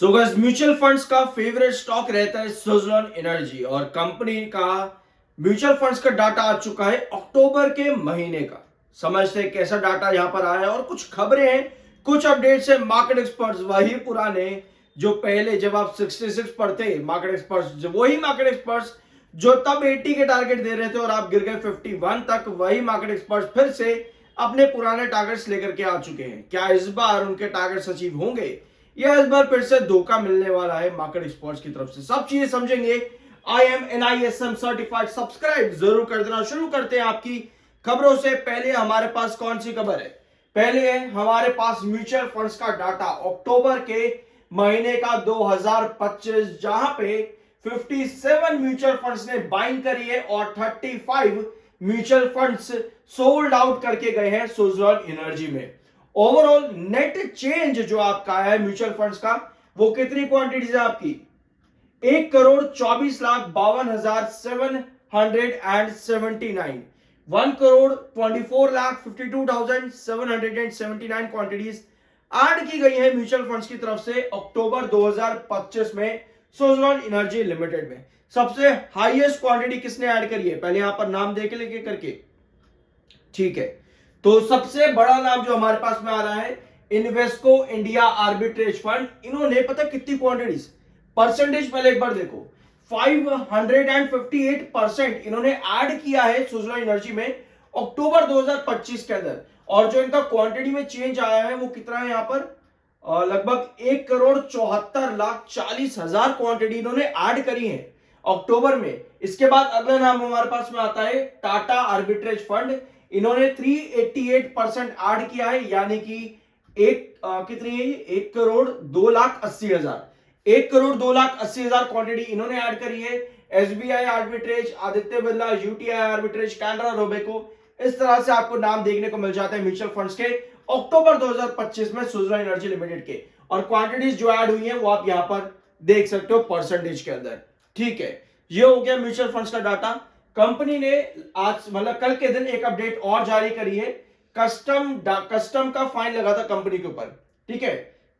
So guys, mutual funds का favourite stock रहता है सुज़लॉन एनर्जी और कंपनी का म्यूचुअल फंड्स का डाटा आ चुका है अक्टूबर के महीने का। समझते हैं कैसा डाटा यहां पर आया है और कुछ खबरें हैं, कुछ अपडेट्स है। मार्केट एक्सपर्ट्स वही पुराने जो पहले जब आप 66 पर थे, मार्केट एक्सपर्ट्स जो वही मार्केट एक्सपर्ट्स जो तब 80 के टारगेट दे रहे थे और आप गिर गए 51 तक, वही मार्केट एक्सपर्ट्स फिर से अपने पुराने टारगेट्स लेकर के आ चुके हैं। क्या इस बार उनके टारगेट्स अचीव होंगे या इस बार फिर से धोखा मिलने वाला है मार्केट एक्सपर्ट्स की तरफ से? सब चीजें समझेंगे। IMNISM सर्टिफाइड, सब्सक्राइब जरूर कर देना। शुरू करते हैं आपकी खबरों से। पहले हमारे पास कौन सी खबर है? पहले है हमारे पास म्यूचुअल फंड्स का डाटा अक्टूबर के महीने का 2025, जहां पे 57 म्यूचुअल फंड्स ने बाइंग करी है और 35 म्यूचुअल फंड्स सोल्ड आउट करके गए हैं सुज़लॉन एनर्जी में। ओवरऑल नेट चेंज जो आपका है म्यूचुअल फंड्स का, वो कितनी क्वांटिटीज है आपकी? 1,24,52,779, 1,24,52,779 क्वांटिटीज ऐड की गई है म्यूचुअल फंड्स की तरफ से अक्टूबर 2025 में सुज़लॉन एनर्जी लिमिटेड में। सबसे हाईएस्ट क्वांटिटी किसने ऐड करी है? पहले यहां पर नाम देके लेके करके, ठीक है। तो सबसे बड़ा नाम जो हमारे पास में आ रहा है, इन्वेस्को इंडिया आर्बिट्रेज फंड। इन्होंने पता कितनी क्वांटिटीज, परसेंटेज पहले एक बार देखो, 558% इन्होंने ऐड किया है सुज़लॉन एनर्जी में अक्टूबर 2025 के अंदर। और जो इनका क्वांटिटी में चेंज आया है वो कितना है यहाँ पर? लगभग 1,74,40,000 क्वांटिटी इन्होंने ऐड करी है अक्टूबर में। इसके बाद अगला नाम हमारे पास में आता है टाटा आर्बिट्रेज फंड। इन्होंने 388% ऐड किया है, यानी कि कितनी है? 1,02,80,000, 1,02,80,000 क्वांटिटी इन्होंने ऐड करी है। SBI arbitrage, Aditya Birla, UTI arbitrage, Canara Robeco, इस तरह से आपको नाम देखने को मिल जाते हैं म्यूचुअल फंड्स के अक्टूबर 2025 में सुज़लॉन एनर्जी लिमिटेड के। और क्वांटिटीज जो ऐड हुई है वो आप यहां पर देख सकते हो परसेंटेज के अंदर, ठीक है। ये हो गया म्यूचुअल फंड्स का डाटा। कंपनी ने आज मतलब कल के दिन एक अपडेट और जारी करी है। कस्टम का फाइन लगा था कंपनी के ऊपर, ठीक है।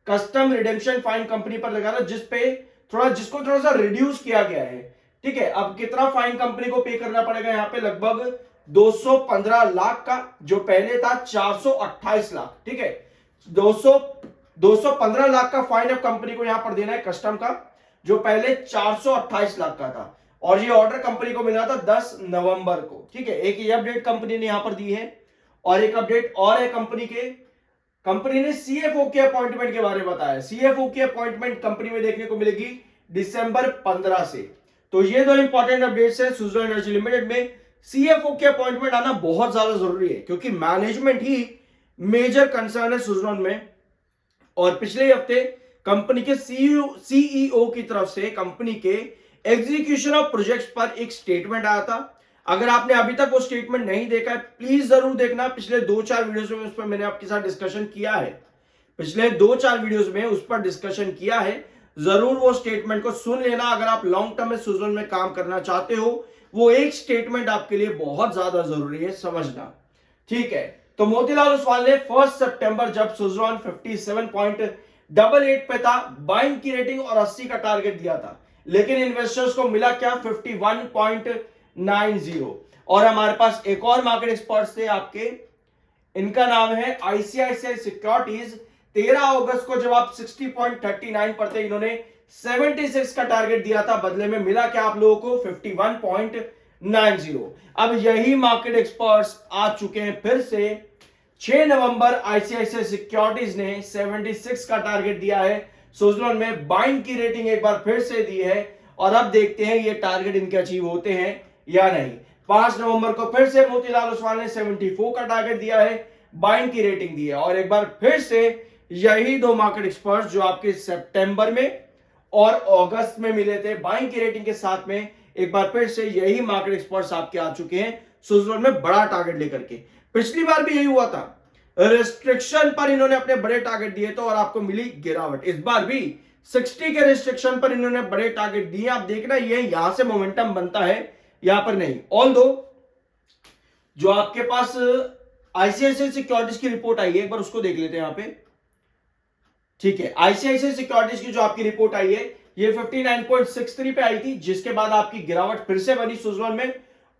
कस्टम रिडेम्पशन फाइन कंपनी पर लगा था, जिसको थोड़ा सा रिड्यूस किया गया है, ठीक है। अब कितना फाइन कंपनी को पे करना पड़ेगा यहाँ पे? लगभग 215 लाख का, जो पहले था 428 लाख, ठीक है। 215 लाख का फाइन अब कंपनी को यहां पर देना है कस्टम का, जो पहले 428 लाख का था। और ये ऑर्डर कंपनी को मिला था 10 नवंबर को, ठीक है। एक ये अपडेट कंपनी ने यहां पर दी है और एक अपडेट और है कंपनी ने CFO के अपॉइंटमेंट के बारे में बताया। CFO की अपॉइंटमेंट कंपनी में देखने को मिलेगी दिसंबर 15 से। तो ये दो इंपॉर्टेंट अपडेट्स है सुज़लॉन एनर्जी लिमिटेड में। CFO के अपॉइंटमेंट आना बहुत ज्यादा जरूरी है, क्योंकि मैनेजमेंट ही मेजर कंसर्न है सुज़लॉन में। और पिछले हफ्ते कंपनी के CEO की तरफ से कंपनी के एग्जीक्यूशन ऑफ प्रोजेक्ट्स पर एक स्टेटमेंट आया था। अगर आपने अभी तक वो स्टेटमेंट नहीं देखा है, प्लीज जरूर देखना। पिछले 2-4 वीडियोस में उस पर मैंने आपके साथ डिस्कशन किया है, पिछले 2-4 वीडियोस में उस पर डिस्कशन किया है। जरूर वो स्टेटमेंट को सुन लेना अगर आप लॉन्ग टर्म में सुज़लॉन में काम करना चाहते हो। वो एक स्टेटमेंट आपके लिए बहुत ज्यादा जरूरी है समझना, ठीक है। तो मोतीलाल ओसवाल ने 1 सितंबर जब सुज़लॉन 57.88 पे था, बाइंग की रेटिंग और 80 का टारगेट दिया था, लेकिन इन्वेस्टर्स को मिला क्या? 51.90। और हमारे पास एक और मार्केट एक्सपर्ट्स थे आपके, इनका नाम है ICICI सिक्योरिटीज। 13 अगस्त को जब आप 60.39 पर थे, इन्होंने 76 का टारगेट दिया था, बदले में मिला क्या आप लोगों को? 51.90। अब यही मार्केट एक्सपर्ट्स आ चुके हैं फिर से। 6 नवंबर ICICI सिक्योरिटीज ने 76 का टारगेट दिया है सुज़लॉन में, बाइंग की रेटिंग एक बार फिर से दी है और अब देखते हैं ये टारगेट इनके अचीव होते हैं या नहीं। 5 नवंबर को फिर से मोतीलाल ओसवाल ने 74 का टारगेट दिया है, बाइंग की रेटिंग दी है। और एक बार फिर से यही दो मार्केट एक्सपर्ट्स जो आपके सितंबर में और अगस्त में मिले थे बाइंग की रेटिंग के साथ में, एक बार फिर से यही मार्केट एक्सपर्ट्स आपके आ चुके हैं सुज़लॉन में बड़ा टारगेट लेकर के। पिछली बार भी यही हुआ था, रिस्ट्रिक्शन पर इन्होंने अपने बड़े टारगेट दिए तो और आपको मिली गिरावट। इस बार भी 60 के रिस्ट्रिक्शन पर इन्होंने बड़े टारगेट दिए। आप देखना ये यहां से मोमेंटम बनता है, यहां पर नहीं। ऑल्दो जो आपके पास ICICI सिक्योरिटीज की रिपोर्ट आई है, एक बार उसको देख लेते हैं। यहां पे ठीक है, आईसीआईसीआई सिक्योरिटीज की जो आपकी रिपोर्ट आई है ये 59.63 पे आई थी, जिसके बाद आपकी गिरावट फिर से बनी सुजलोन में,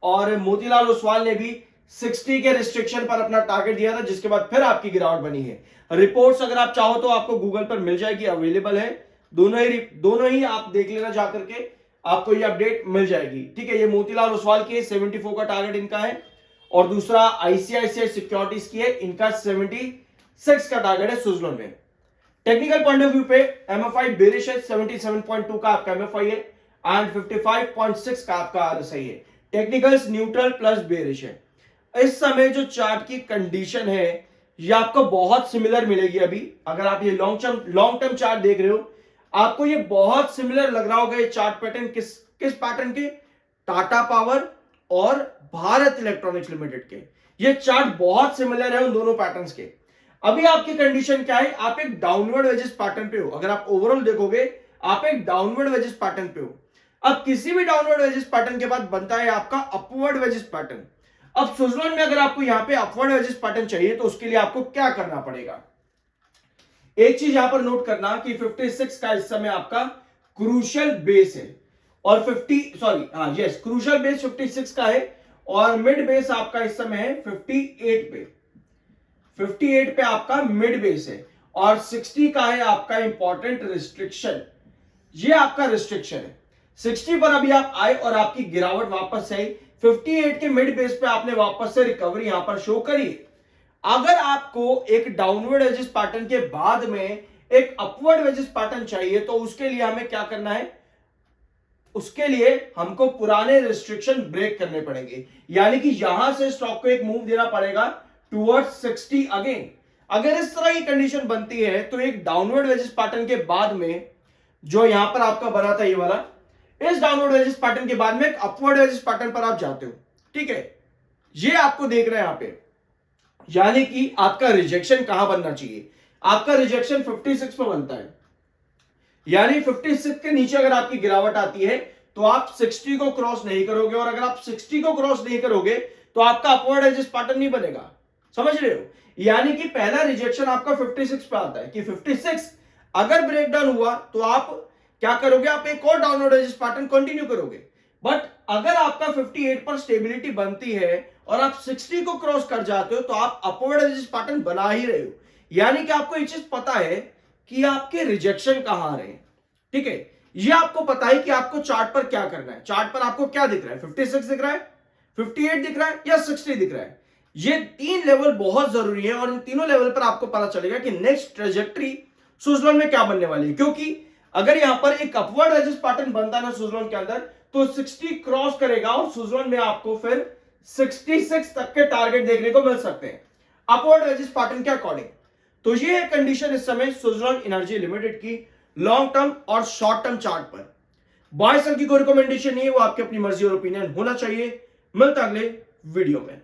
और मोतीलाल ओसवाल ने भी 60 के रिस्ट्रिक्शन पर अपना टारगेट दिया था, जिसके बाद फिर आपकी गिरावट बनी है। रिपोर्ट्स अगर आप चाहो तो आपको गूगल पर मिल जाएगी, अवेलेबल है, दोनों ही आप देख लेना जाकर के, आपको ये अपडेट मिल जाएगी। ठीक है, ये मोतीलाल ओसवाल की 74 का टारगेट इनका है, और दूसरा आईसीआईसीआई सिक्योरिटीज की है, इनका 76 का टारगेट है सुजलोन में। टेक्निकल पॉइंट ऑफ व्यू पे एमएफआई बेरिश है, 77.2 का आपका एमएफआई है एंड 55.6 का आपका आरएसआई है। टेक्निकल्स न्यूट्रल प्लस बेरिश है। इस समय जो चार्ट की कंडीशन है ये आपको बहुत सिमिलर मिलेगी। अभी अगर आप ये लॉन्ग टर्म चार्ट देख रहे हो, आपको ये बहुत सिमिलर लग रहा होगा। ये चार्ट पैटर्न किस पैटर्न के, टाटा पावर और भारत इलेक्ट्रॉनिक्स लिमिटेड के। ये चार्ट बहुत सिमिलर है उन दोनों पैटर्न्स के। अभी आपकी कंडीशन क्या है, आप एक डाउनवर्ड वेजेस पैटर्न पे हो। अगर आप ओवरऑल देखोगे आप एक डाउनवर्ड वेजेस पैटर्न पे हो। अब किसी भी डाउनवर्ड वेजेस पैटर्न के बाद बनता है आपका अपवर्ड वेजेस पैटर्न। अब सुजलोन में अगर आपको यहां पे अपवर्ड वेजेस पैटर्न चाहिए तो उसके लिए आपको क्या करना पड़ेगा, एक चीज यहां पर नोट करना कि 56 का इस समय आपका क्रूशियल बेस है, और क्रूशियल बेस 56 का है, और मिड बेस आपका इस समय है 58 पे। 58 पे आपका मिड बेस है, और 60 का है आपका इंपॉर्टेंट रिस्ट्रिक्शन। ये आपका रिस्ट्रिक्शन है। 60 पर अभी आप आए और आपकी गिरावट वापस आई, 58 के मिड बेस पे आपने वापस से रिकवरी यहां पर शो करी। अगर आपको एक डाउनवर्ड वेजेस पैटर्न के बाद में एक अपवर्ड वेजेस पैटर्न चाहिए तो उसके लिए हमें क्या करना है, उसके लिए हमको पुराने रिस्ट्रिक्शन ब्रेक करने पड़ेंगे, यानी कि यहां से स्टॉक को एक मूव देना पड़ेगा टुवर्ड्स 60 अगेन। अगर इस तरह की कंडीशन बनती है तो एक डाउनवर्ड वेजेस पैटर्न के बाद में जो यहां पर आपका बना था ये वाला, इस डाउनवर्ड वेजेस पैटर्न के बाद में एक अपवर्ड वेजेस पैटर्न पर आप जाते हो। ठीक है, ये आपको देख रहे हैं यहां पे, यानी कि आपका रिजेक्शन कहां बनना चाहिए, आपका रिजेक्शन 56 पर बनता है। यानी 56 के नीचे अगर आपकी गिरावट आती है तो आप 60 को क्रॉस नहीं करोगे, और अगर आप 60 को क्रॉस नहीं करोगे तो आपका अपवर्ड एजेस पैटर्न नहीं बनेगा। समझ रहे हो, यानी कि पहला रिजेक्शन आपका 56 पे आता है कि 56 अगर ब्रेकडाउन हुआ तो आप क्या करोगे, आप एक और डाउनवर्ड एजेस पैटर्न कंटिन्यू करोगे। बट अगर आपका 58 पर स्टेबिलिटी बनती है और आप 60 को क्रॉस कर जाते हो तो आप अपवर्ड एजेस पैटर्न बना ही रहे हो। यानी कि आपको एक चीज पता है कि आपके रिजेक्शन कहां आ रहे हैं। ठीक है, ये आपको पता है कि आपको चार्ट पर क्या करना है। चार्ट पर आपको क्या दिख रहा है, 56 दिख रहा है, 58 दिख रहा है, या 60 दिख रहा है। ये तीन लेवल बहुत जरूरी है, और इन तीनों लेवल पर आपको पता चलेगा कि नेक्स्ट ट्रेजेक्टरी सुजलोन में क्या बनने वाली है। क्योंकि अगर यहां पर एक अपवर्ड एजेस पैटर्न बनता है ना सुजलोन के अंदर, तो 60 क्रॉस करेगा और सुजलोन में आपको फिर 66 तक के टारगेट देखने को मिल सकते हैं अपवर्ड एजेस पैटर्न के अकॉर्डिंग। तो ये है कंडीशन इस समय सुजलोन एनर्जी लिमिटेड की लॉन्ग टर्म और शॉर्ट टर्म चार्ट पर। बाय सेल की कोई रिकमेंडेशन नहीं है, वो आपकी अपनी मर्जी और ओपिनियन होना चाहिए। मिलता अगले वीडियो में।